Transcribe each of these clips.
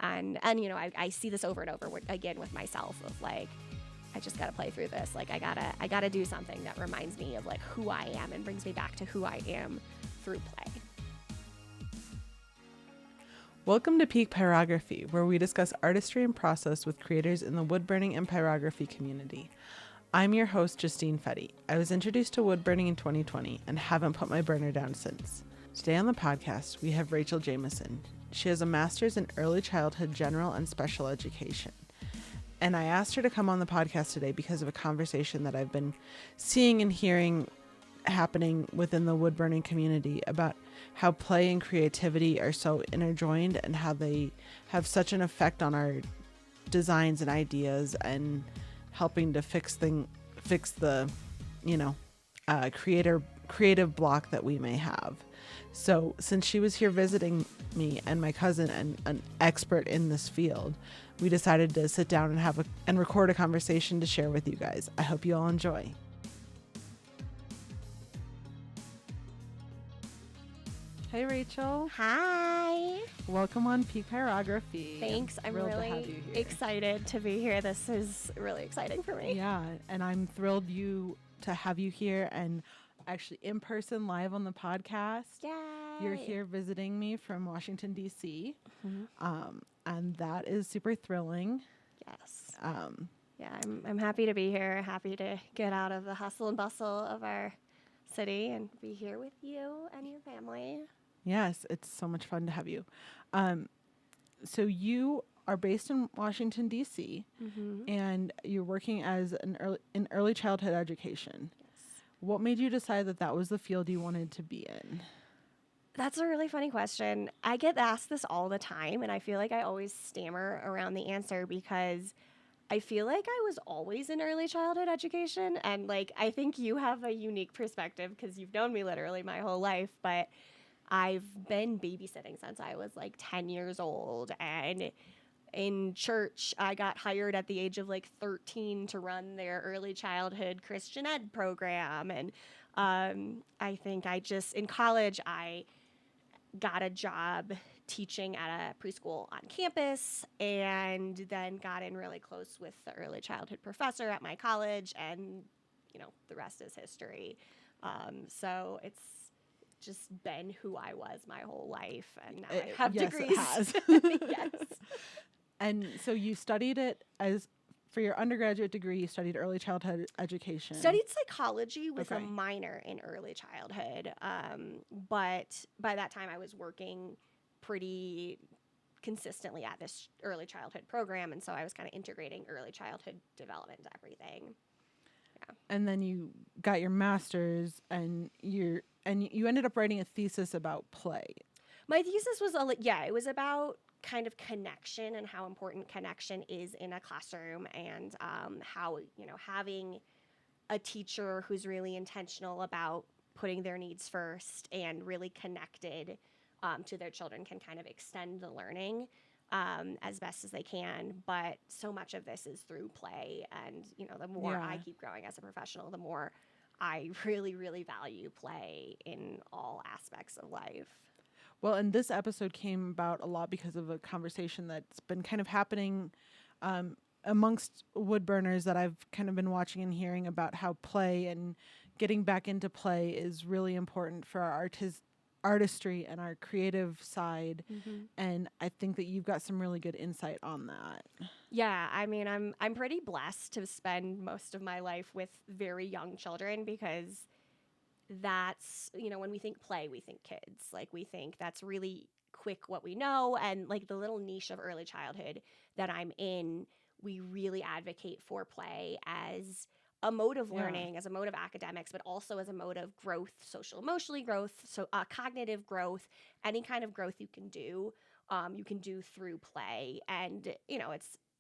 And you know, I see this over and over again with myself of like, I just got to play through this. Like, I gotta do something that reminds me of like who I am and brings me back to who I am through play. Welcome to Peak Pyrography, where we discuss artistry and process with creators in the wood burning and pyrography community. I'm your host, Justine Fedde. I was introduced to wood burning in 2020 and haven't put my burner down since. Today on the podcast, we have Rachel Jamieson. She has a master's in early childhood general and special education. And I asked her to come on the podcast today because of a conversation that I've been seeing and hearing happening within the wood burning community about how play and creativity are so interjoined and how they have such an effect on our designs and ideas and helping to fix the creative block that we may have. So since she was here visiting me and my cousin and an expert in this field, we decided to sit down and record a conversation to share with you guys. I hope you all enjoy. Hey, Rachel. Hi. Welcome on Peak Pyrography. Thanks. I'm thrilled to have really you here. excited to be here. This is really exciting for me. Yeah, and I'm thrilled to have you here and actually in person live on the podcast. Yay. You're here visiting me from Washington, D.C., Mm-hmm. and that is super thrilling. Yes. Yeah, I'm happy to be here. Happy to get out of the hustle and bustle of our city and be here with you and your family. Yes, it's so much fun to have you. So you are based in Washington, D.C., Mm-hmm. and you're working as in early childhood education. Yes. What made you decide that was the field you wanted to be in? That's a really funny question. I get asked this all the time, and I feel like I always stammer around the answer because I feel like I was always in early childhood education. And like, I think you have a unique perspective because you've known me literally my whole life, but I've been babysitting since I was like 10 years old. And in church, I got hired at the age of like 13 to run their early childhood Christian ed program. And I think in college, I got a job teaching at a preschool on campus and then got in really close with the early childhood professor at my college, and the rest is history. So it's just been who I was my whole life, and now I have degrees. It has. Yes. And so you studied it for your undergraduate degree, you studied early childhood education. Studied psychology with Okay. a minor in early childhood. But by that time I was working pretty consistently at this early childhood program. And so I was kind of integrating early childhood development into everything. Yeah. And then you got your master's and you ended up writing a thesis about play. My thesis was, it was about kind of connection and how important connection is in a classroom, and how, having a teacher who's really intentional about putting their needs first and really connected to their children can kind of extend the learning as best as they can. But so much of this is through play, and the more I keep growing as a professional, the more I really, really value play in all aspects of life. Well, and this episode came about a lot because of a conversation that's been kind of happening amongst wood burners that I've kind of been watching and hearing about how play and getting back into play is really important for our artistry and our creative side. Mm-hmm. And I think that you've got some really good insight on that. Yeah, I mean, I'm pretty blessed to spend most of my life with very young children, because that's, when we think play, we think kids. Like, we think that's really quick what we know. And like the little niche of early childhood that I'm in, we really advocate for play as a mode of learning, as a mode of academics, but also as a mode of growth, social emotionally growth, so cognitive growth, any kind of growth you can do through play. And,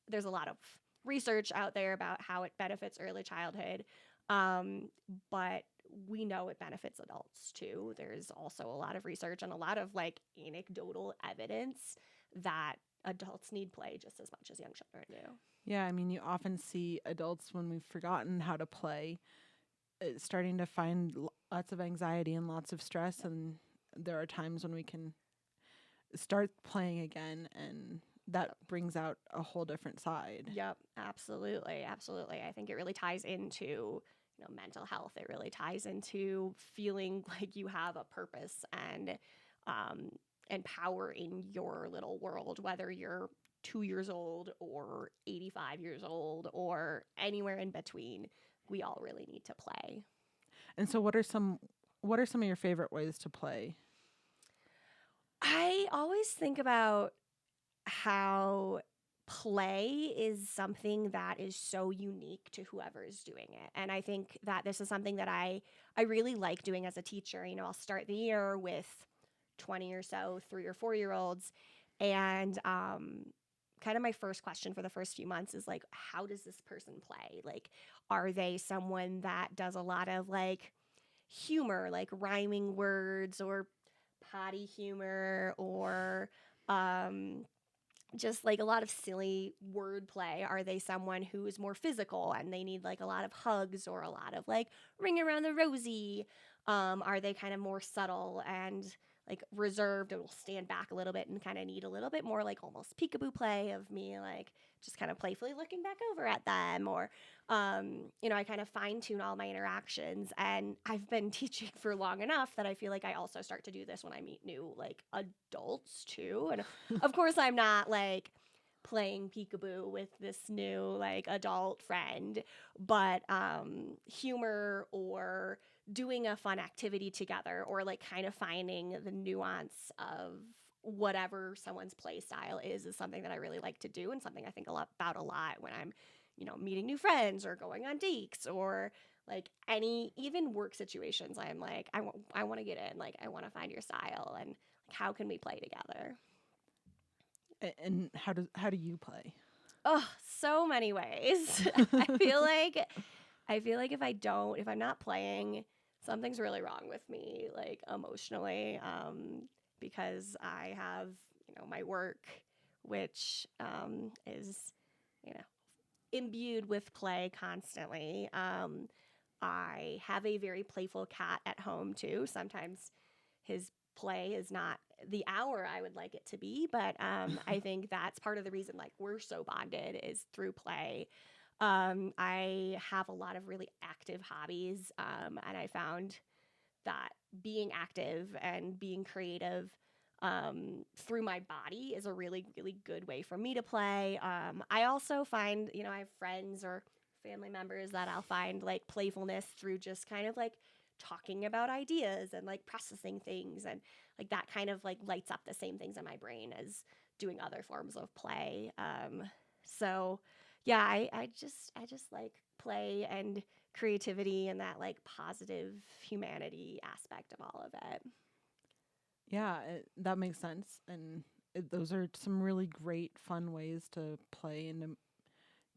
there's a lot of research out there about how it benefits early childhood. But we know it benefits adults too. There's also a lot of research and a lot of like anecdotal evidence that adults need play just as much as young children do. Yeah, I mean, you often see adults, when we've forgotten how to play, starting to find lots of anxiety and lots of stress. And there are times when we can start playing again and that brings out a whole different side. Yep, absolutely, absolutely. I think it really ties into mental health. It really ties into feeling like you have a purpose um, and power in your little world, whether you're 2 years old or 85 years old or anywhere in between. We all really need to play. And so what are some of your favorite ways to play? I always think about how play is something that is so unique to whoever is doing it. And I think that this is something that I really like doing as a teacher. I'll start the year with 20 or so 3 or 4 year olds. And kind of my first question for the first few months is like, how does this person play? Like, are they someone that does a lot of like humor, like rhyming words or potty humor or just like a lot of silly wordplay? Are they someone who is more physical and they need like a lot of hugs or a lot of like ring around the rosy? Are they kind of more subtle and like reserved and will stand back a little bit and kind of need a little bit more like almost peekaboo play of me like just kind of playfully looking back over at them? Or I kind of fine tune all my interactions, and I've been teaching for long enough that I feel like I also start to do this when I meet new like adults too. And of course, I'm not like playing peekaboo with this new like adult friend, but humor or doing a fun activity together or like kind of finding the nuance of whatever someone's play style is something that I really like to do and something I think a lot when I'm meeting new friends or going on dates or like any even work situations. I'm like I want to get in, like I want to find your style and like how can we play together? And how do you play? Oh, so many ways. I feel like if I'm not playing, something's really wrong with me, like emotionally, because I have, my work, which is, you know, imbued with play constantly. I have a very playful cat at home too. Sometimes his play is not the hour I would like it to be, but I think that's part of the reason like we're so bonded is through play. I have a lot of really active hobbies, and I found that being active and being creative through my body is a really, really good way for me to play. I also find, I have friends or family members that I'll find like playfulness through just kind of like talking about ideas and like processing things, and like that kind of like lights up the same things in my brain as doing other forms of play. So yeah, I just like play and creativity and that like positive humanity aspect of all of it. Yeah, that makes sense. And those are some really great, fun ways to play and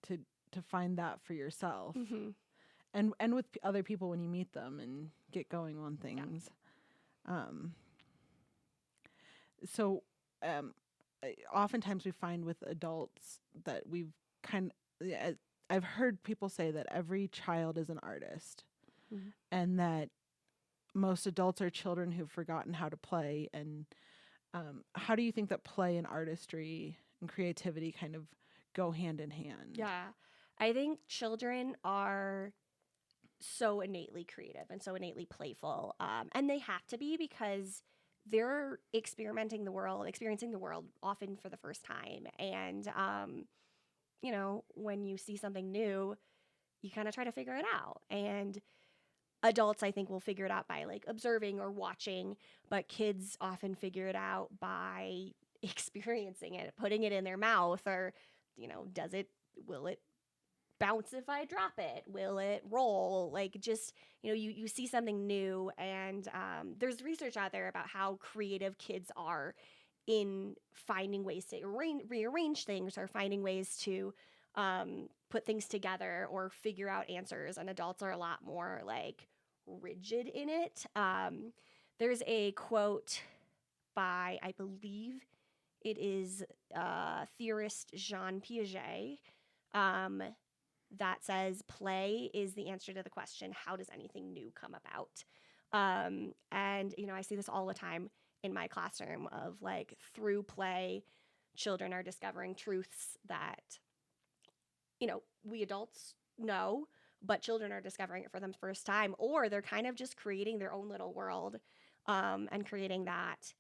to find that for yourself, Mm-hmm. and with other people when you meet them and get going on Yeah. things. Um, so, um, oftentimes we find with adults that we've kind of, I've heard people say that every child is an artist, Mm-hmm. and that most adults are children who've forgotten how to play. And how do you think that play and artistry and creativity kind of go hand in hand? Yeah. I think children are so innately creative and so innately playful. And they have to be because they're experiencing the world often for the first time. And, when you see something new, you kind of try to figure it out. And adults, I think, will figure it out by like observing or watching, but kids often figure it out by experiencing it, putting it in their mouth, or, will it bounce if I drop it? Will it roll? Like just, you see something new. And there's research out there about how creative kids are in finding ways to rearrange things or finding ways to put things together or figure out answers. And adults are a lot more like rigid in it. There's a quote by, I believe it is theorist Jean Piaget, um, that says play is the answer to the question, how does anything new come about? And I see this all the time in my classroom of like through play, children are discovering truths that, we adults know, but children are discovering it for the first time, or they're kind of just creating their own little world, and creating that.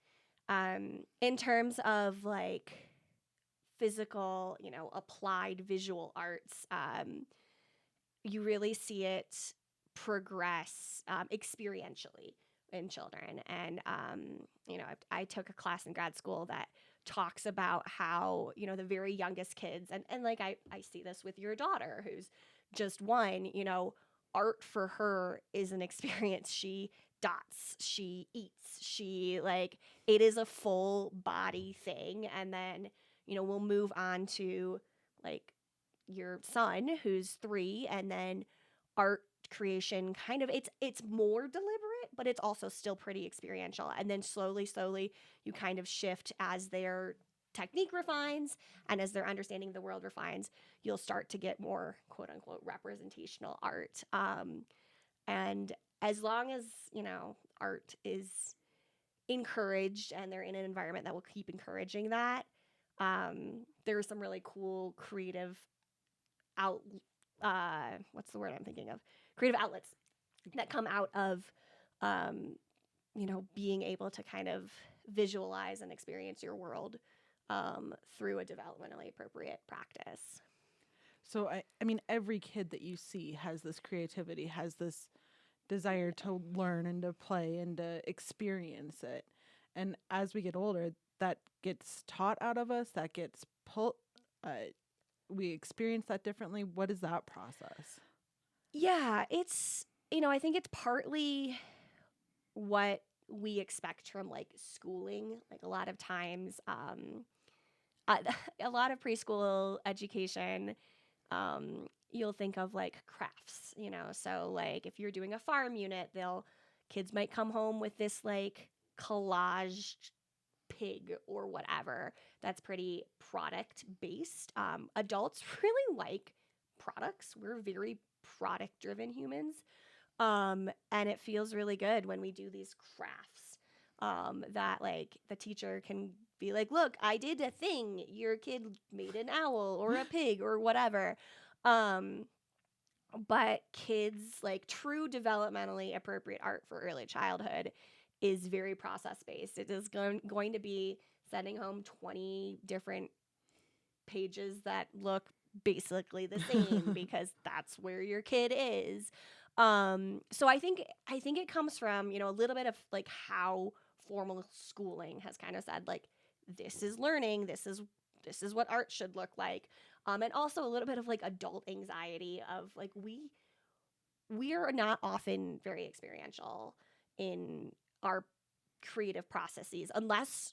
In terms of like physical, applied visual arts, you really see it progress experientially in children. And, I took a class in grad school that talks about how, the very youngest kids, and like I see this with your daughter who's just one, art for her is an experience. She dots, she eats, it is a full body thing. And then, we'll move on to like your son who's 3, and then art creation kind of it's more deliberate, but it's also still pretty experiential. And then slowly you kind of shift as their technique refines and as their understanding of the world refines. You'll start to get more quote unquote representational art, and as long as art is encouraged and they're in an environment that will keep encouraging that, there's some really cool creative out what's the word I'm thinking of? Creative outlets that come out of being able to kind of visualize and experience your world through a developmentally appropriate practice. So I mean, every kid that you see has this creativity, has this desire to learn and to play and to experience it. And as we get older, that gets taught out of us, that gets pulled, we experience that differently. What is that process? Yeah, it's, I think it's partly what we expect from like schooling. Like a lot of times, a lot of preschool education, you'll think of like crafts, so like if you're doing a farm unit, kids might come home with this like collaged pig or whatever that's pretty product based. Adults really like products. We're very product driven humans. And it feels really good when we do these crafts, that like the teacher can be like, look, I did a thing. Your kid made an owl or a pig or whatever. But kids, like true developmentally appropriate art for early childhood is very process based. It is going to be sending home 20 different pages that look basically the same because that's where your kid is. So I think it comes from, a little bit of like how formal schooling has kind of said like this is learning, this is what art should look like. And also a little bit of like adult anxiety of like we are not often very experiential in our creative processes unless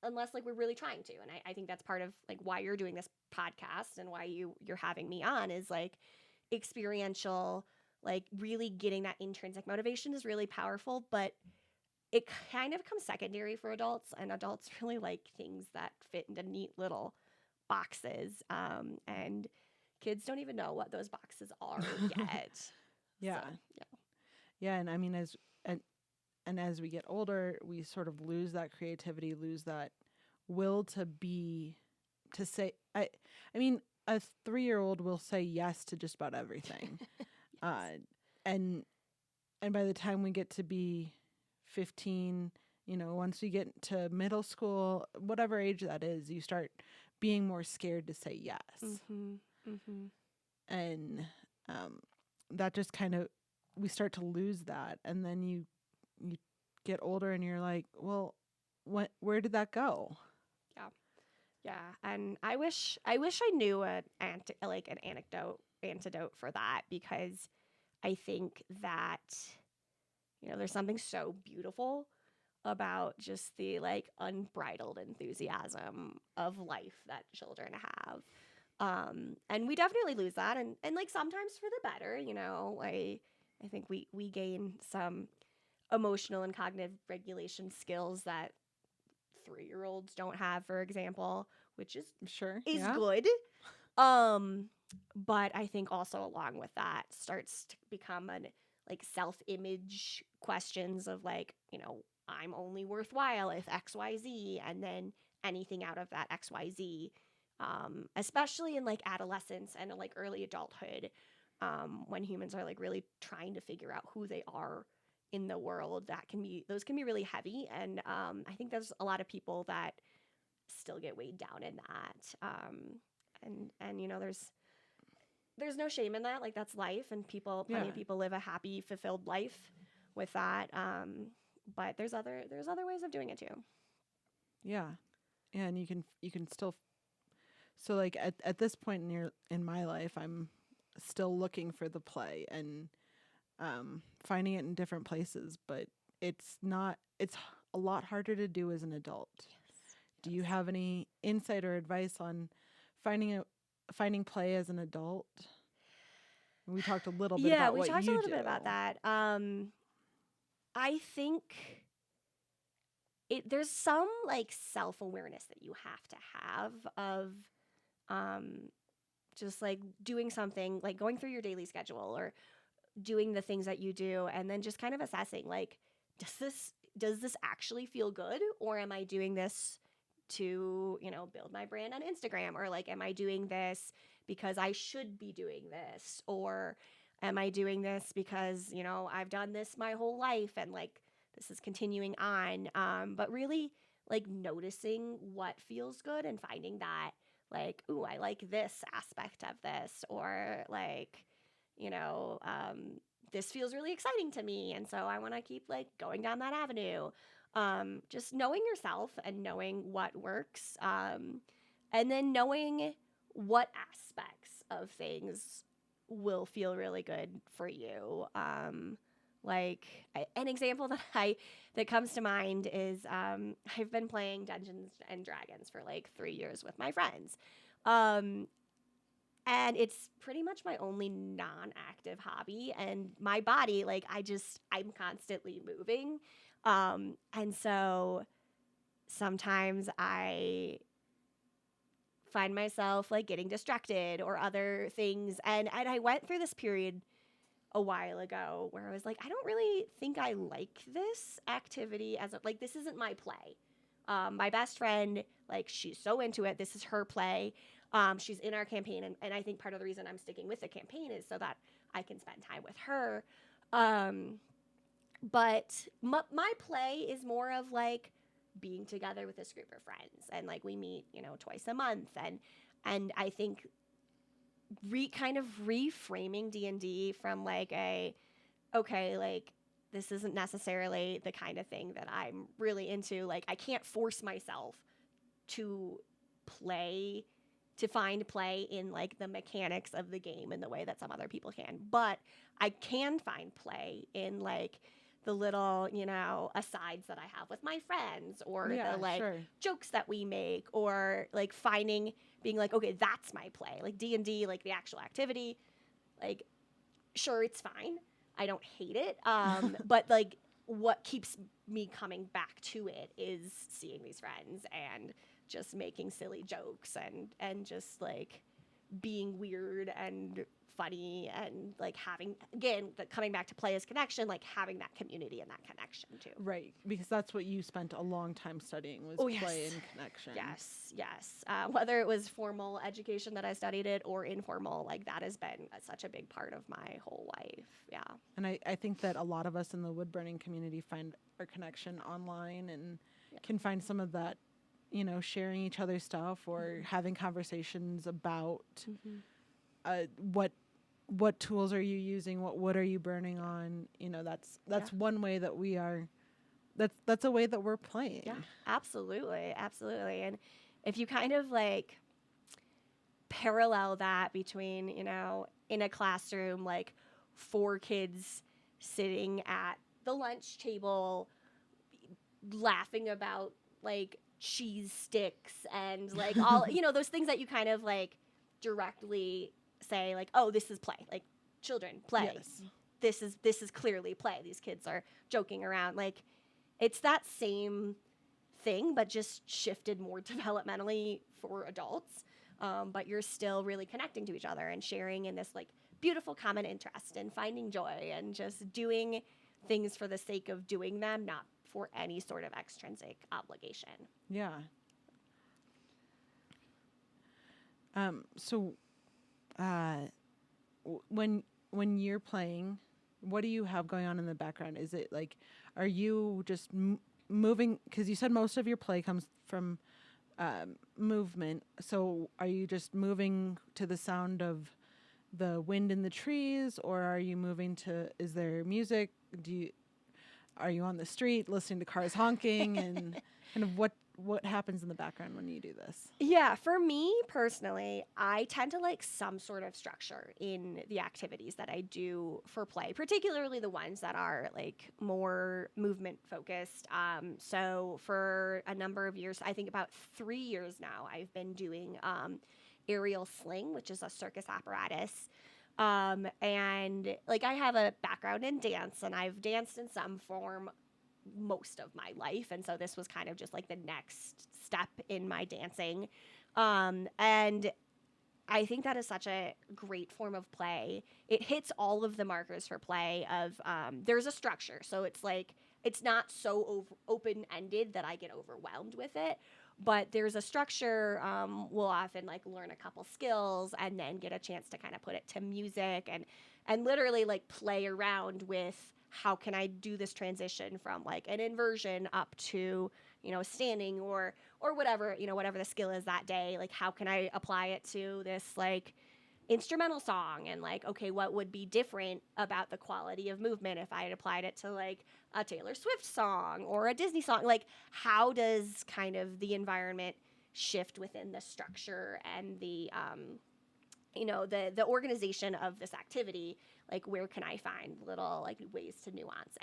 we're really trying to. And I think that's part of like why you're doing this podcast and why you're having me on is like experiential, like really getting that intrinsic motivation is really powerful, but it kind of comes secondary for adults, and adults really like things that fit into neat little boxes. And kids don't even know what those boxes are yet. Yeah. So, Yeah. And I mean, and as we get older, we sort of lose that creativity, lose that will to say, I mean, a 3-year-old will say yes to just about everything. yes. And by the time we get to be 15, once we get to middle school, whatever age that is, you start being more scared to say yes. Mm-hmm. Mm-hmm. And that just kind of, we start to lose that. And then you get older and you're like, well, where did that go? Yeah, and I wish I knew an antidote for that, because I think that there's something so beautiful about just the like unbridled enthusiasm of life that children have. And we definitely lose that, and like sometimes for the better, I think we gain some emotional and cognitive regulation skills that 3-year-olds don't have, for example, which is Sure. is Yeah. good. But I think also along with that starts to become an like self-image questions of like, I'm only worthwhile if XYZ, and then anything out of that XYZ, especially in like adolescence and like early adulthood, when humans are like really trying to figure out who they are in the world. Those can be really heavy, and I think there's a lot of people that still get weighed down in that. And you know, there's no shame in that. Like, that's life, and plenty of people live a happy, fulfilled life with that. But there's other ways of doing it too. Yeah. And you can still, so like at this point in my life, I'm still looking for the play and finding it in different places, but it's a lot harder to do as an adult. Yes. Do you have any insight or advice on finding play as an adult? We talked a little bit about what you do. Yeah, we talked a little bit about that. I think there's some like self-awareness that you have to have of just like doing something, like going through your daily schedule or doing the things that you do, and then just kind of assessing, like, does this actually feel good, or am I doing this to, you know, build my brand on Instagram, or like, am I doing this because I should be doing this, or am I doing this because, you know, I've done this my whole life and like this is continuing on. But really like noticing what feels good and finding that, like, ooh, I like this aspect of this, or like, you know, this feels really exciting to me, and so I want to keep like going down that avenue. Just knowing yourself and knowing what works, and then knowing what aspects of things will feel really good for you. An example that comes to mind is I've been playing Dungeons and Dragons for like 3 years with my friends. And it's pretty much my only non-active hobby, and my body, like, I'm constantly moving. And so sometimes I find myself like getting distracted or other things. And I went through this period a while ago where I was like, I don't really think I like this activity like, this isn't my play. My best friend, like, she's so into it. This is her play. She's in our campaign. And I think part of the reason I'm sticking with the campaign is so that I can spend time with her. But my play is more of like being together with this group of friends. And like, we meet, you know, twice a month. And I think kind of reframing D&D from like okay, like, this isn't necessarily the kind of thing that I'm really into. Like, I can't force myself to find play in like the mechanics of the game in the way that some other people can. But I can find play in like the little, you know, asides that I have with my friends, or the like jokes that we make, or like being like, okay, that's my play. Like, D&D, like the actual activity, like, sure, it's fine. I don't hate it. But like, what keeps me coming back to it is seeing these friends and just making silly jokes and just like being weird and funny, and like having, again, coming back to play as connection, like having that community and that connection too. Right, because that's what you spent a long time studying, was play and connection. Yes. Whether it was formal education that I studied it or informal, like, that has been such a big part of my whole life. Yeah. And I think that a lot of us in the wood burning community find our connection online and can find some of that, you know, sharing each other's stuff, or having conversations about what tools are you using, what wood are you burning on. You know, that's one way that we are, that's a way that we're playing. Yeah, absolutely. And if you kind of like parallel that between, you know, in a classroom, like 4 kids sitting at the lunch table laughing about like cheese sticks and like all, you know, those things that you kind of like directly say, like, oh, this is play, like, children play. Yes. This is clearly play. These kids are joking around. Like, it's that same thing, but just shifted more developmentally for adults. But you're still really connecting to each other and sharing in this like beautiful common interest and finding joy and just doing things for the sake of doing them, not for any sort of extrinsic obligation. Yeah. So, when you're playing, what do you have going on in the background? Is it like, are you just moving? Because you said most of your play comes from movement. So, are you just moving to the sound of the wind in the trees, or are you moving to? Is there music? Are you on the street listening to cars honking, and kind of what happens in the background when you do this? Yeah, for me personally, I tend to like some sort of structure in the activities that I do for play, particularly the ones that are like more movement focused. So for a number of years, I think about 3 years now, I've been doing aerial sling, which is a circus apparatus. And like I have a background in dance and I've danced in some form most of my life. And so this was kind of just like the next step in my dancing. And I think that is such a great form of play. It hits all of the markers for play of there's a structure. So it's like, it's not so open ended that I get overwhelmed with it. But there's a structure. We'll often like learn a couple skills and then get a chance to kind of put it to music and literally like play around with how can I do this transition from like an inversion up to, standing or whatever, whatever the skill is that day. Like how can I apply it to this like instrumental song and like, okay, what would be different about the quality of movement if I had applied it to like a Taylor Swift song or a Disney song? Like how does kind of the environment shift within the structure and the the organization of this activity? Like where can I find little like ways to nuance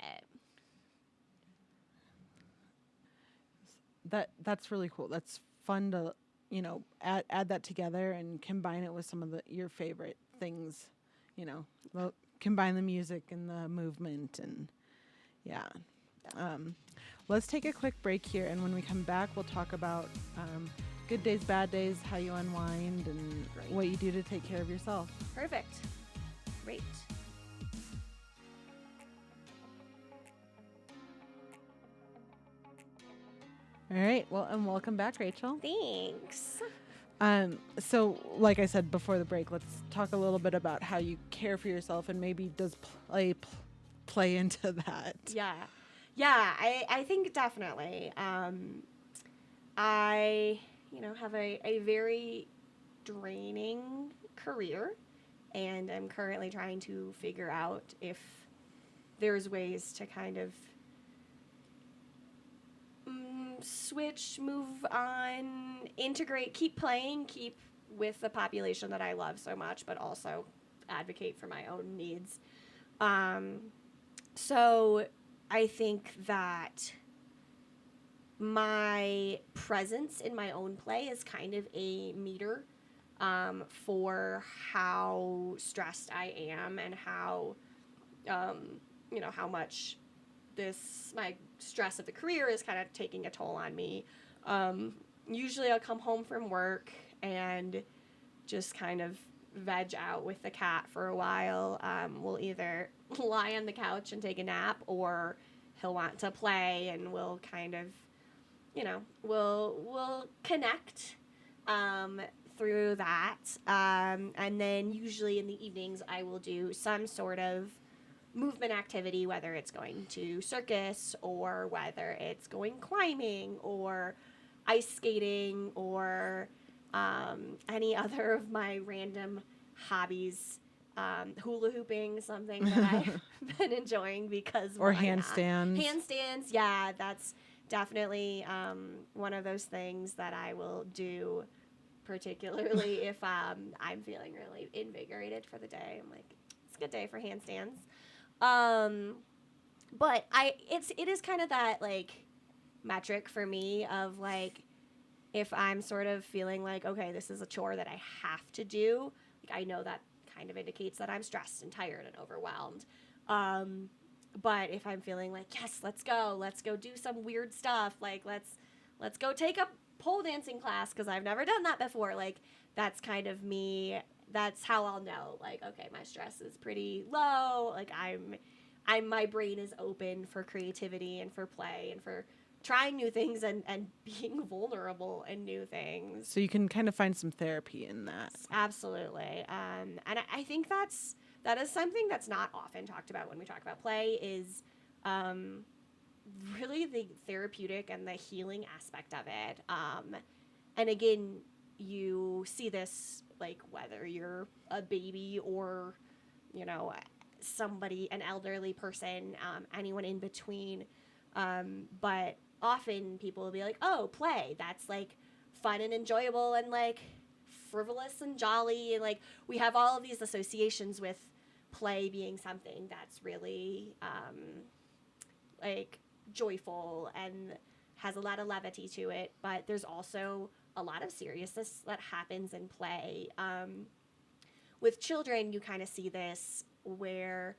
it? That's really cool. That's fun to add that together and combine it with some of your favorite things. Combine the music and the movement and yeah. Let's take a quick break here, and when we come back, we'll talk about good days, bad days, how you unwind, and what you do to take care of yourself. Perfect. Great. All right. Well, and welcome back, Rachel. Thanks. So, like I said before the break, let's talk a little bit about how you care for yourself, and maybe does play into that. Yeah. I think definitely. I have a very draining career, and I'm currently trying to figure out if there's ways to kind of switch, move on, integrate, keep playing, keep with the population that I love so much, but also advocate for my own needs. So I think that my presence in my own play is kind of a meter for how stressed I am and how much my stress of the career is kind of taking a toll on me. Usually I'll come home from work and just kind of veg out with the cat for a while. We'll either lie on the couch and take a nap, or he'll want to play, and we'll kind of, we'll connect through that. And then usually in the evenings I will do some sort of movement activity, whether it's going to circus or whether it's going climbing or ice skating or any other of my random hobbies. Hula hooping, something that I've been enjoying because or handstands. Handstands, yeah, that's definitely one of those things that I will do, particularly if I'm feeling really invigorated for the day. I'm like, it's a good day for handstands. But it is kind of that like metric for me of like, if I'm sort of feeling like, okay, this is a chore that I have to do, like I know that kind of indicates that I'm stressed and tired and overwhelmed. But if I'm feeling like, yes, let's go do some weird stuff. Like let's go take a pole dancing class, 'cause I've never done that before. Like that's kind of me. That's how I'll know, like, okay, my stress is pretty low. Like my brain is open for creativity and for play and for trying new things and being vulnerable in new things. So you can kind of find some therapy in that. Absolutely. And I think that is something that's not often talked about when we talk about play is really the therapeutic and the healing aspect of it. And again, you see this like whether you're a baby or, you know, somebody, an elderly person, anyone in between. But often people will be like, oh, play, that's like fun and enjoyable and like frivolous and jolly. And like we have all of these associations with play being something that's really like joyful and has a lot of levity to it. But there's also a lot of seriousness that happens in play. With children, you kind of see this where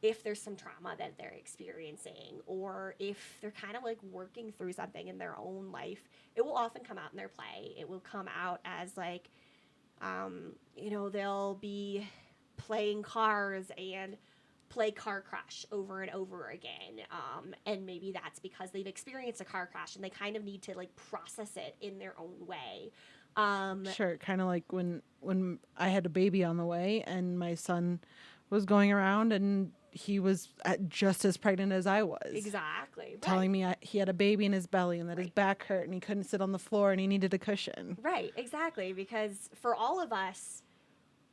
if there's some trauma that they're experiencing or if they're kind of like working through something in their own life, it will often come out in their play. It will come out as like, you know, they'll be playing cars and play car crash over and over again. And maybe that's because they've experienced a car crash and they kind of need to like process it in their own way. Sure, kind of like when I had a baby on the way and my son was going around and he was just as pregnant as I was. Exactly. Telling me he had a baby in his belly and that his back hurt and he couldn't sit on the floor and he needed a cushion. Right, exactly. Because for all of us,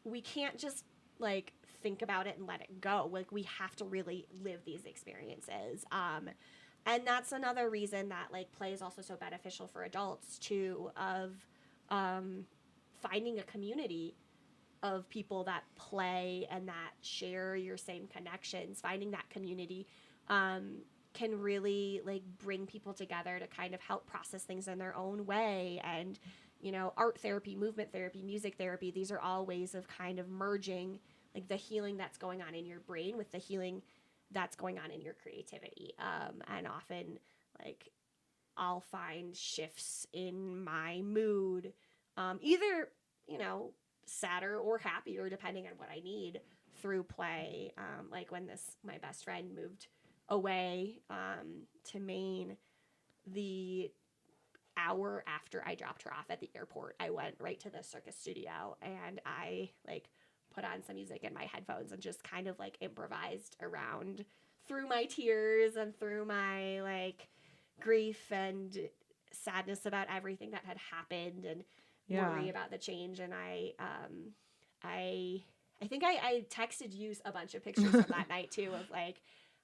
we can't just like think about it and let it go. Like we have to really live these experiences. And that's another reason that like play is also so beneficial for adults too, of finding a community of people that play and that share your same connections. Finding that community can really like bring people together to kind of help process things in their own way. And, you know, art therapy, movement therapy, music therapy, these are all ways of kind of merging like the healing that's going on in your brain with the healing that's going on in your creativity. And often like I'll find shifts in my mood, either, you know, sadder or happier depending on what I need through play. Like when my best friend moved away to Maine, the hour after I dropped her off at the airport, I went right to the circus studio and I like put on some music in my headphones and just kind of like improvised around through my tears and through my like grief and sadness about everything that had happened and worry about the change. And I think I texted you a bunch of pictures from that night too of like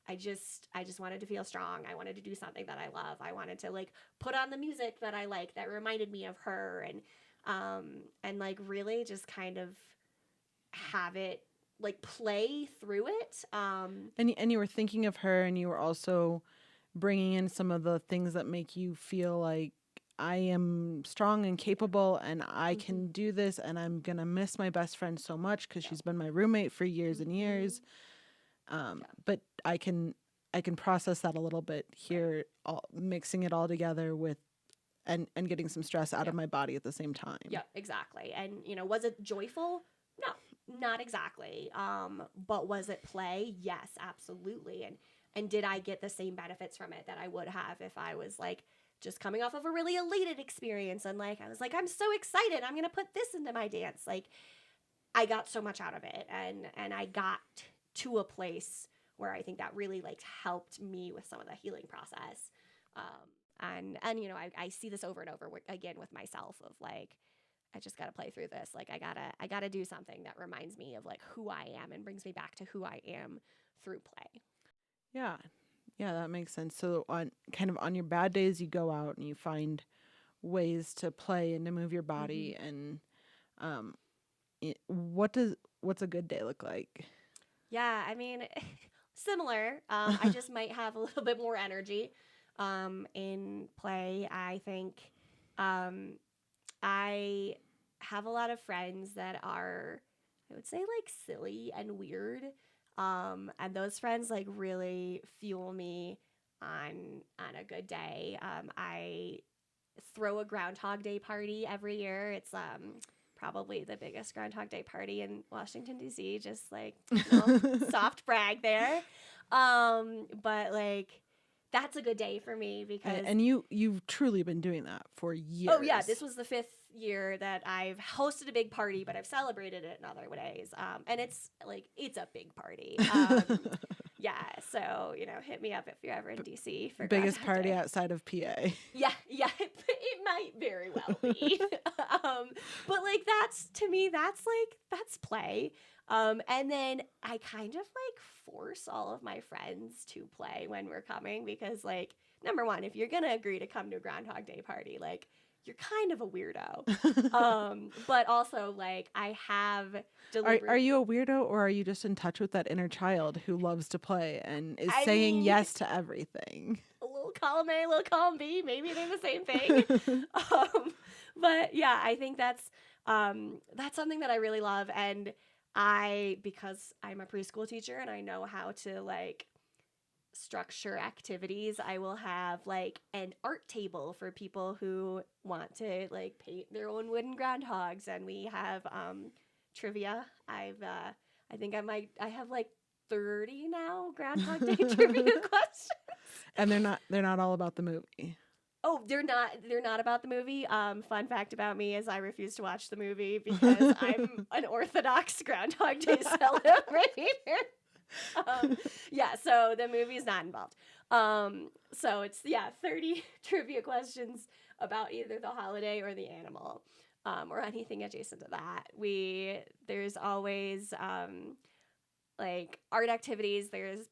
I just wanted to feel strong. I wanted to do something that I love. I wanted to like put on the music that I like that reminded me of her and like really just kind of have it like play through it. And you were thinking of her and you were also bringing in some of the things that make you feel like I am strong and capable and I can do this and I'm going to miss my best friend so much because she's been my roommate for years and years. But I can process that a little bit here, mixing it all together with and getting some stress out of my body at the same time. Yeah, exactly. And, you know, was it joyful? No, not exactly. But was it play? Yes, absolutely. And did I get the same benefits from it that I would have if I was like just coming off of a really elated experience and like I was like, I'm so excited, I'm gonna put this into my dance. Like I got so much out of it and I got to a place where I think that really like helped me with some of the healing process. And you know, I see this over and over again with myself of like, I just got to play through this. Like I gotta do something that reminds me of like who I am and brings me back to who I am through play. Yeah. Yeah, that makes sense. So on your bad days, you go out and you find ways to play and to move your body. And what's a good day look like? Yeah, I mean, similar. I just might have a little bit more energy in play. I think I have a lot of friends that are, I would say, like silly and weird. And those friends like really fuel me on a good day. I throw a Groundhog Day party every year. It's probably the biggest Groundhog Day party in Washington, D.C. Just like, you know, soft brag there. But like that's a good day for me because And you've truly been doing that for years. oh yeah, this was the 5th year that I've hosted a big party, but I've celebrated it in other ways. And it's a big party. Yeah, so hit me up if you're ever in DC for biggest Groundhog party Day. outside of PA. Yeah, it might very well be. But that's to me, that's play. And then I kind of force all of my friends to play when we're coming because number one, if you're gonna agree to come to a Groundhog Day party, you're kind of a weirdo. But also I have deliberate. Are you a weirdo, or are you just in touch with that inner child who loves to play and is I saying mean, yes to everything? A little column A, a little column B. Maybe they're the same thing. But yeah, I think that's something that I really love, and because I'm a preschool teacher and I know how to structure activities, I will have an art table for people who want to paint their own wooden groundhogs, and we have trivia. I have 30 now Groundhog Day trivia questions. And they're not all about the movie. Oh, they're not about the movie. Fun fact about me is I refuse to watch the movie because I'm an Orthodox Groundhog Day celebrator. Yeah, so the movie's not involved. So it's 30 trivia questions about either the holiday or the animal, or anything adjacent to that. There's always art activities. There's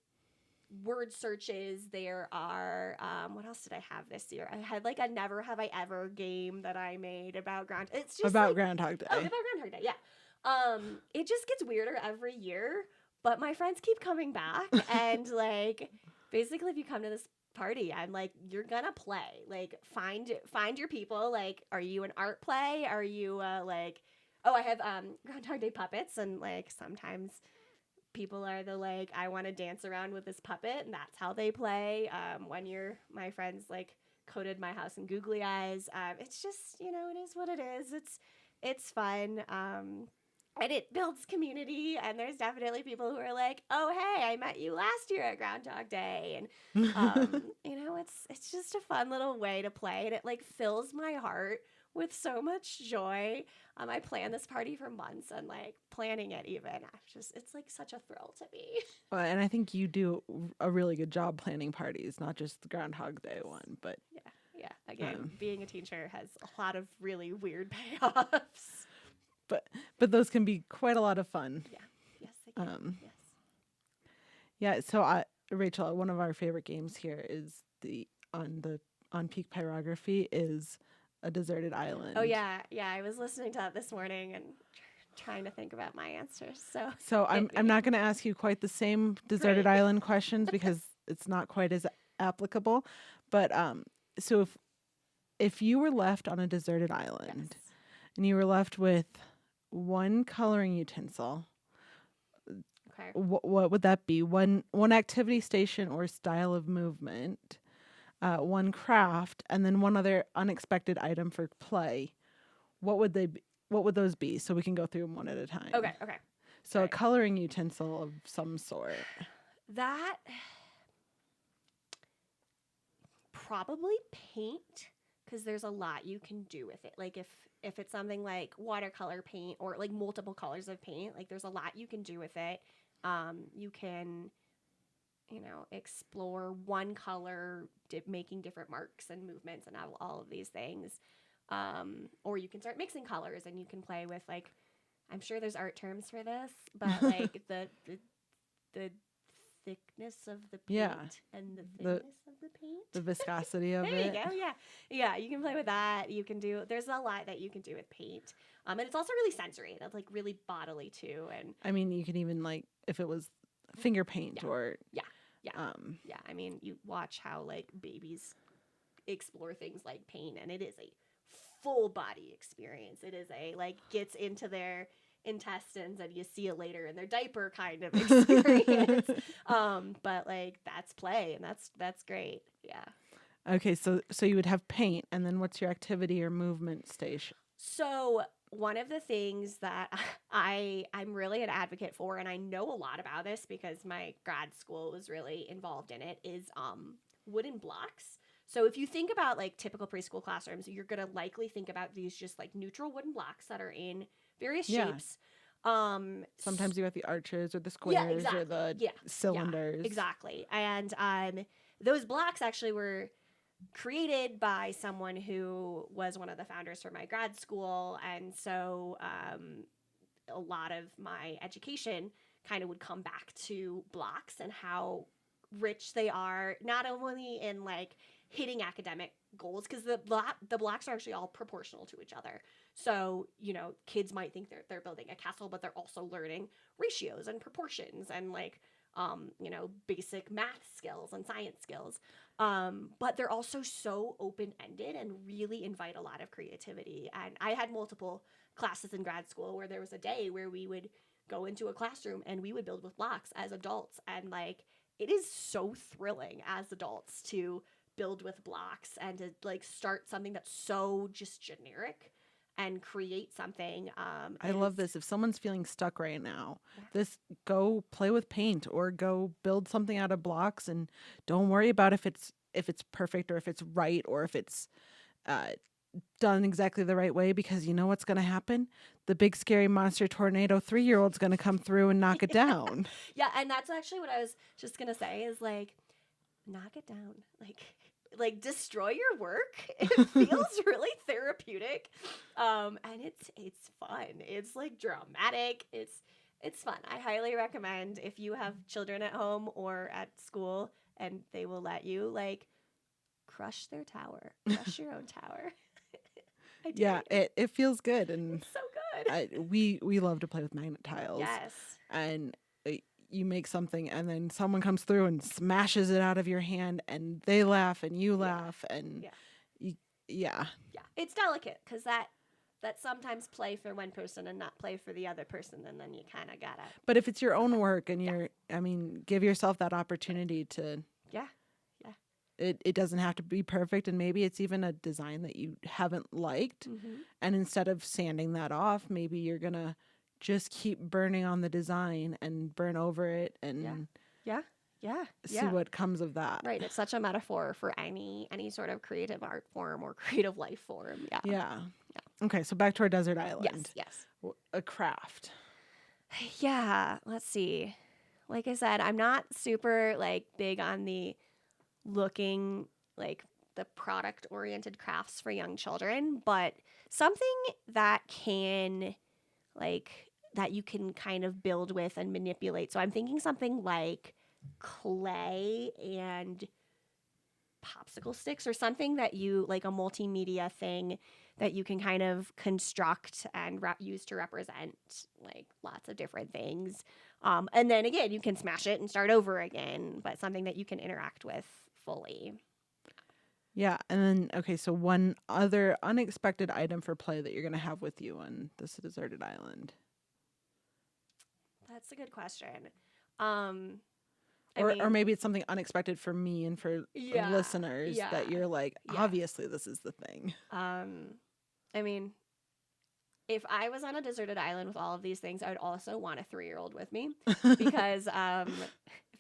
word searches. There are what else did I have this year? I had a never have I ever game that I made about it's just about Groundhog Day. Oh, about Groundhog Day, yeah. It just gets weirder every year, but my friends keep coming back and basically if you come to this party, I'm you're gonna play. Find your people. Are you an art play? Are you oh, I have Groundhog Day puppets, and sometimes people are I want to dance around with this puppet, and that's how they play. One year my friends coated my house in googly eyes. It's just it is what it is. It's fun. And it builds community, and there's definitely people who are oh, hey, I met you last year at Groundhog Day, and it's just a fun little way to play, and it fills my heart with so much joy. I planned this party for months, and planning it even, it's such a thrill to me. Well, and I think you do a really good job planning parties, not just the Groundhog Day one, but yeah. Again, being a teacher has a lot of really weird payoffs. But those can be quite a lot of fun. Yeah. Yes, they can. Yes. Yeah. So Rachel, one of our favorite games here is on Peak Pyrography is a deserted island. Oh yeah. I was listening to that this morning and trying to think about my answers. So I'm not going to ask you quite the same deserted island questions because it's not quite as applicable. But so if you were left on a deserted island, yes, and you were left with one coloring utensil, okay, what would that be? One activity station or style of movement, one craft, and then one other unexpected item for play. What would they be? What would those be? So we can go through them one at a time. Okay. So right. A coloring utensil of some sort. That probably paint, because there's a lot you can do with it. If it's something like watercolor paint or multiple colors of paint, there's a lot you can do with it. You can, explore one color, making different marks and movements and all of these things. Or you can start mixing colors, and you can play with I'm sure there's art terms for this, but the thickness of the paint and the thickness of the paint, the viscosity of there it. There you go. Yeah. You can play with that. There's a lot that you can do with paint. And it's also really sensory. That's really bodily too. And I mean, you can even if it was finger paint or yeah. I mean, you watch how babies explore things like paint, and it is a full body experience. It is a gets into their intestines, and you see it later in their diaper kind of experience. But that's play, and that's great. Yeah. Okay, so you would have paint, and then what's your activity or movement station? So one of the things that I'm really an advocate for, and I know a lot about this because my grad school was really involved in it, is wooden blocks. So if you think about like typical preschool classrooms, you're going to likely think about these just like neutral wooden blocks that are in various shapes. Sometimes you got the arches or the Yeah, squares exactly. or the Yeah, cylinders. exactly. And those blocks actually were created by someone who was one of the founders for my grad school. And so a lot of my education kind of would come back to blocks and how rich they are, not only in like hitting academic goals, because the blocks are actually all proportional to each other. So, you know, kids might think they're building a castle, but they're also learning ratios and proportions and like you know, basic math skills and science skills. But they're also so open ended and really invite a lot of creativity. And I had multiple classes in grad school where there was a day where we would go into a classroom and we would build with blocks as adults. And like, it is so thrilling as adults to build with blocks and to like start something that's so just generic and create something. I love this. If someone's feeling stuck right now, go play with paint or go build something out of blocks, and don't worry about if it's perfect or if it's right or if it's done exactly the right way, because you know what's going to happen? The big scary monster tornado 3-year-old's going to come through and knock it down. Yeah, and that's actually what I was just going to say is like, knock it down. Like destroy your work. It feels really therapeutic. And it's fun. It's like dramatic. It's fun. I highly recommend if you have children at home or at school and they will let you, like, crush their tower. Crush your own tower. Yeah, it feels good, and it's so good. We love to play with magnet tiles. Yes. And you make something and then someone comes through and smashes it out of your hand and they laugh and you laugh and yeah. It's delicate because that sometimes play for one person and not play for the other person, and then you kind of gotta. But if it's your own work and give yourself that opportunity to. Yeah. It doesn't have to be perfect, and maybe it's even a design that you haven't liked. Mm-hmm. And instead of sanding that off, maybe you're gonna just keep burning on the design and burn over it and see what comes of that. Right. It's such a metaphor for any sort of creative art form or creative life form. Yeah. Okay, so back to our desert island. Yes. A craft. Yeah. Let's see. Like I said, I'm not super like big on the looking like the product oriented crafts for young children, but something that can like that you can kind of build with and manipulate. So I'm thinking something like clay and popsicle sticks, or something that you like, a multimedia thing that you can kind of construct and use to represent like lots of different things. And then again, you can smash it and start over again, but something that you can interact with fully. Yeah, and then, okay, so one other unexpected item for play that you're going to have with you on this deserted island. That's a good question. Or maybe it's something unexpected for me and for listeners that you're like, obviously this is the thing. I mean, if I was on a deserted island with all of these things, I would also want a 3-year-old with me, because if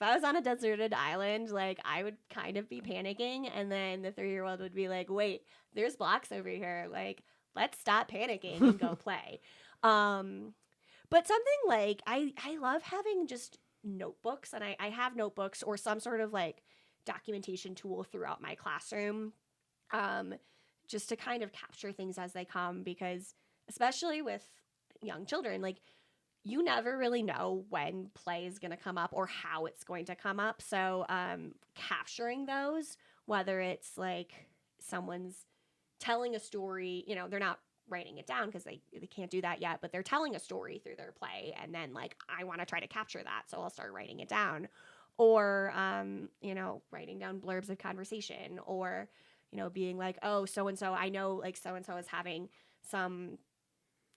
I was on a deserted island, like I would kind of be panicking, and then the 3-year-old would be like, wait, there's blocks over here. Like, let's stop panicking and go play. But something like, I love having just notebooks, and I have notebooks or some sort of like documentation tool throughout my classroom, just to kind of capture things as they come, because especially with young children, like you never really know when play is going to come up or how it's going to come up. So capturing those, whether it's like someone's telling a story, you know, they're not writing it down because they can't do that yet, but they're telling a story through their play, and then like I want to try to capture that, so I'll start writing it down. Or you know, writing down blurbs of conversation, or you know, being like, oh, so and so, I know like so and so is having some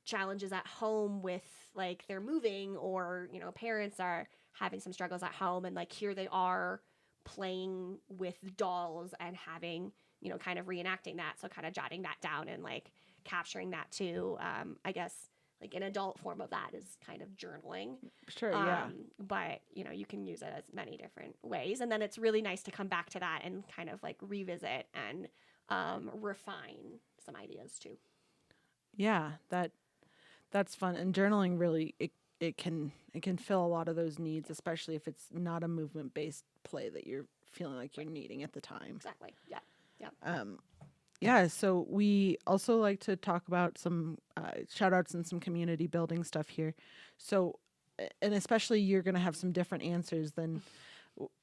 challenges at home with like they're moving, or you know, parents are having some struggles at home, and like here they are playing with dolls and having, you know, kind of reenacting that, so kind of jotting that down and like capturing that too. I guess like an adult form of that is kind of journaling. Sure, yeah. But you can use it as many different ways, and then it's really nice to come back to that and kind of like revisit and refine some ideas too. Yeah, that's fun. And journaling really it can fill a lot of those needs, especially if it's not a movement based play that you're feeling like you're needing at the time. Exactly. Yeah. Yeah, so we also like to talk about some shout outs and some community building stuff here. So, and especially you're going to have some different answers than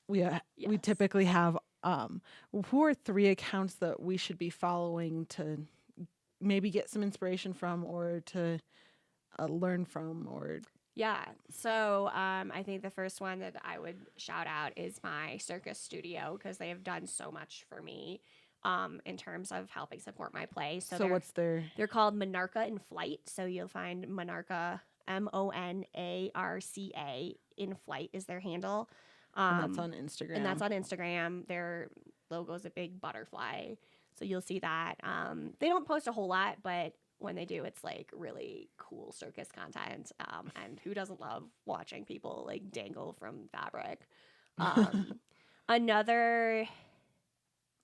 we Yes. typically have. Who are 3 accounts that we should be following to maybe get some inspiration from, or to learn from, or Yeah. So I think the first one that I would shout out is my circus studio, because they have done so much for me in terms of helping support my play. so what's their They're called Monarca in Flight. So you'll find Monarca, Monarca in Flight is their handle. and that's on Instagram. And that's on Instagram. Their logo is a big butterfly. So you'll see that. They don't post a whole lot, but when they do, it's like really cool circus content. And who doesn't love watching people like dangle from fabric? Another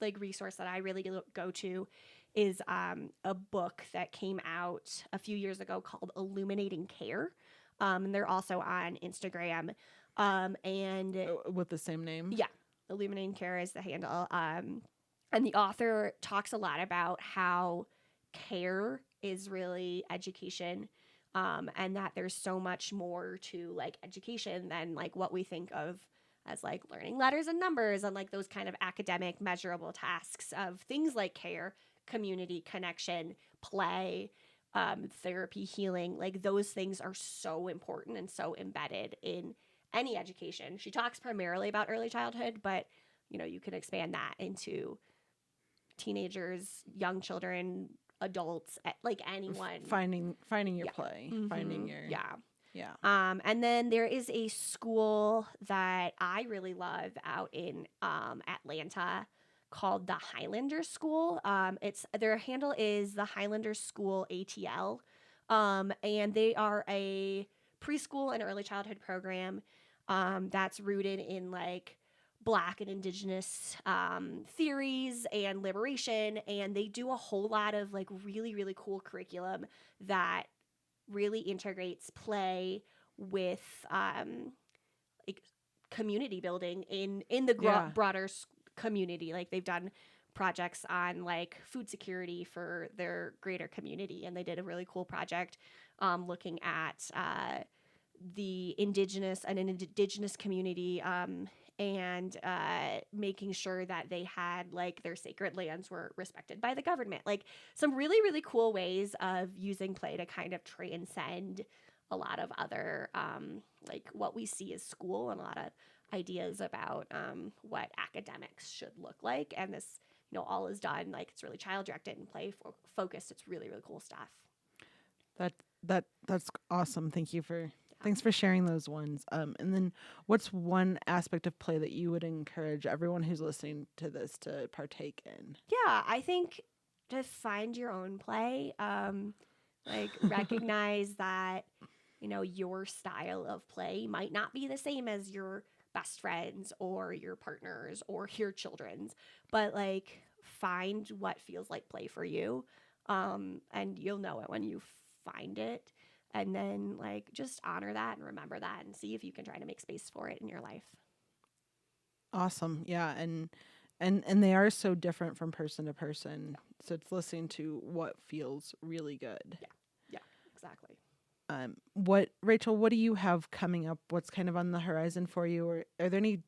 like resource that I really go to is a book that came out a few years ago called Illuminating Care. And they're also on Instagram. And with the same name. yeah, Illuminating Care is the handle. And the author talks a lot about how care is really education, and that there's so much more to like education than like what we think of as like learning letters and numbers and like those kind of academic measurable tasks of things like care, community, connection, play, therapy, healing. Like those things are so important and so embedded in any education. She talks primarily about early childhood, but you can expand that into teenagers, young children, adults, like anyone. Finding your play, finding your yeah. Yeah. And then there is a school that I really love out in Atlanta called the Highlander School. It's their handle is the Highlander School ATL, and they are a preschool and early childhood program that's rooted in like Black and Indigenous theories and liberation, and they do a whole lot of like really, really cool curriculum that really integrates play with like community building in the broader community. Like they've done projects on like food security for their greater community, and they did a really cool project looking at the indigenous community and making sure that they had like their sacred lands were respected by the government. Like some really, really cool ways of using play to kind of transcend a lot of other like what we see as school, and a lot of ideas about what academics should look like. And this, all is done like it's really child directed and play focused. It's really, really cool stuff. That's awesome. Thanks for sharing those ones. And then what's one aspect of play that you would encourage everyone who's listening to this to partake in? Yeah, I think to find your own play, like recognize that, your style of play might not be the same as your best friends or your partners or your children's, but like find what feels like play for you. And you'll know it when you find it. And then like just honor that and remember that and see if you can try to make space for it in your life. Awesome. Yeah. And they are so different from person to person. So it's listening to what feels really good. Yeah, exactly. Rachel, what do you have coming up? What's kind of on the horizon for you? Or are there any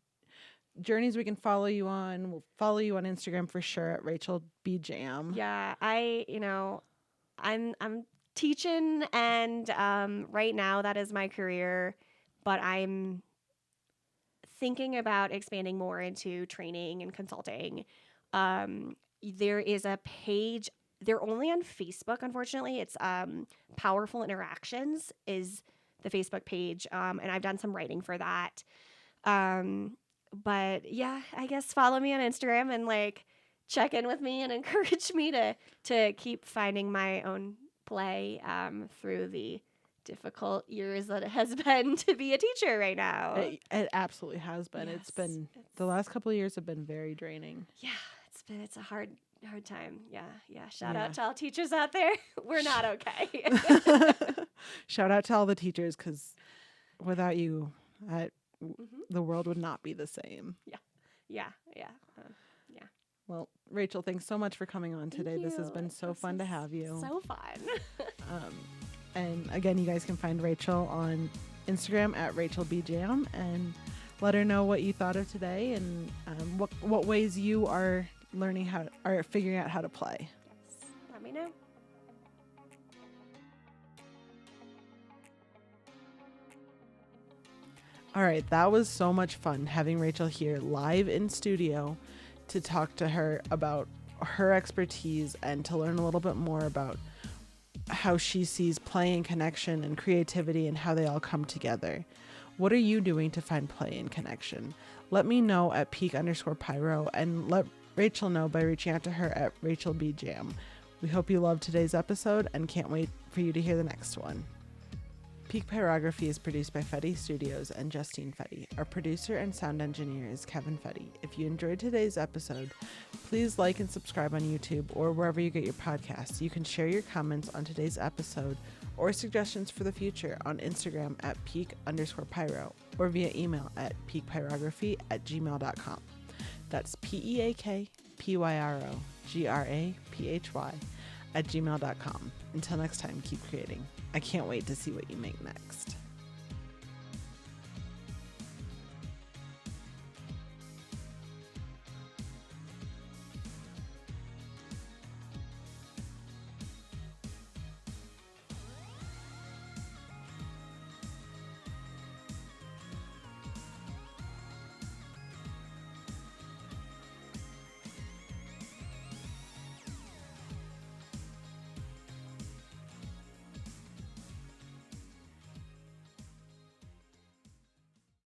journeys we can follow you on? We'll follow you on Instagram for sure at RachelBjam. Yeah, I'm teaching, and right now that is my career, but I'm thinking about expanding more into training and consulting. There is a page. They're only on Facebook, unfortunately. It's Powerful Interactions is the Facebook page, and I've done some writing for that. But yeah, I guess follow me on Instagram and like check in with me and encourage me to keep finding my own play through the difficult years that it has been to be a teacher right now. It absolutely has been. It's been the last couple of years have been very draining. Yeah, it's a hard time. Yeah. Shout out to all teachers out there. We're not okay. Shout out to all the teachers, because without you, the world would not be the same. Yeah. Well, Rachel, thanks so much for coming on today. This has been so fun to have you. So fun. And again, you guys can find Rachel on Instagram at @rachelbjam, and let her know what you thought of today and what ways you are figuring out how to play. Yes, let me know. All right, that was so much fun having Rachel here live in studio to talk to her about her expertise and to learn a little bit more about how she sees play and connection and creativity and how they all come together. What are you doing to find play and connection? Let me know at peak_pyro, and let Rachel know by reaching out to her at @rachelbjam. We hope you loved today's episode and can't wait for you to hear the next one. Peak Pyrography is produced by Fedde Studios and Justine Fedde. Our producer and sound engineer is Kevin Fedde. If you enjoyed today's episode, please like and subscribe on YouTube or wherever you get your podcasts. You can share your comments on today's episode or suggestions for the future on Instagram at peak_pyro or via email at peakpyrography@gmail.com. That's peakpyrography@gmail.com. Until next time, keep creating. I can't wait to see what you make next.